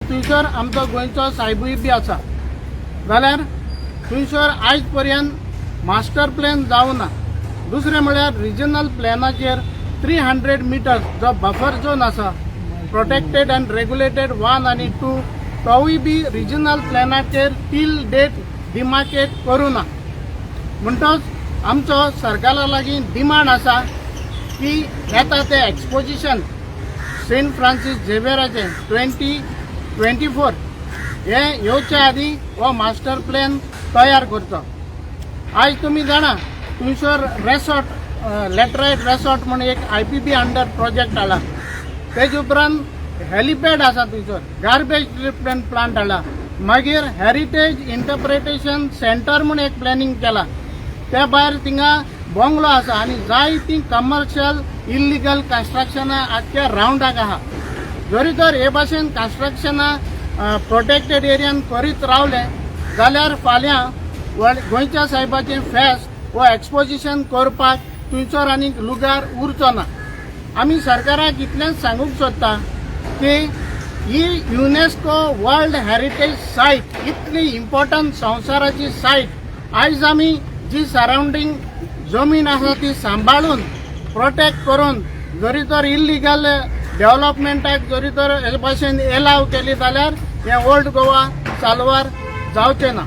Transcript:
थंयसर आमचो गोंयचो साहेबूय बी आसा जाल्यार थंयसर आयज पर्यंत मास्टर प्लॅन जावना। दुसरें म्हळ्यार रिजनल प्लॅनाचेर 300 मिटर्स जो बफर झोन आसा प्रोटेक्टेड अँड रेग्युलेटेड 1 आनी 2 तोवूय बी रिजनल प्लॅनाचेर टील डेट डिमार्केट करूना। म्हणटच आमचो सरकारा लागीं डिमांड आसा की येता ते एक्सपोजिशन सेंट फ्रांसीस झेवियराचे 2024 हे येवच्या आदी हो मास्टर प्लॅन तयार करचो। आज तुम्ही जाणा थंयसर रेसॉर्ट लॅटरायट रेसॉर्ट म्हणून एक IPP अंडर प्रोजेक्ट आला। तेज उपरांत हेलिपॅड आसा थंयसर, गार्बेज ट्रीटमेंट प्लांट आला, मागीर हेरिटेज इंटरप्रिटेशन सेंटर म्हणून एक प्लॅनिंग केला। त्या भायर थिंगा बंगलो आसा आनी जायतीं कमर्शियल इल्लिगल कन्स्ट्रक्शनां आख्ख्या रावंडाक आहा। जरी तर हे भाशेन कन्स्ट्रक्शनां प्रोटेक्टेड एरियान करीत रावले जाल्यार फाल्यां गोंयच्या साहेबाचें फेस्त वो एक्सपोजिशन करपाक थंयसर आनीक लुगार उरचो ना। आमी सरकाराक इतलेंच सांगूंक सोदता की ही युनेस्को वर्ल्ड हेरिटेज सायट इतली इम्पॉर्टंट संवसाराची सायट आयज आमी जी सरावंडींग जमीन आसा ती सांबाळून प्रोटेक्ट करून जरी तर इल्लिगल डेव्हलपमेंटाक जरी तर हे भाशेन एलाव केली जाल्यार हे ओल्ड गोवा चालवार जावचें ना।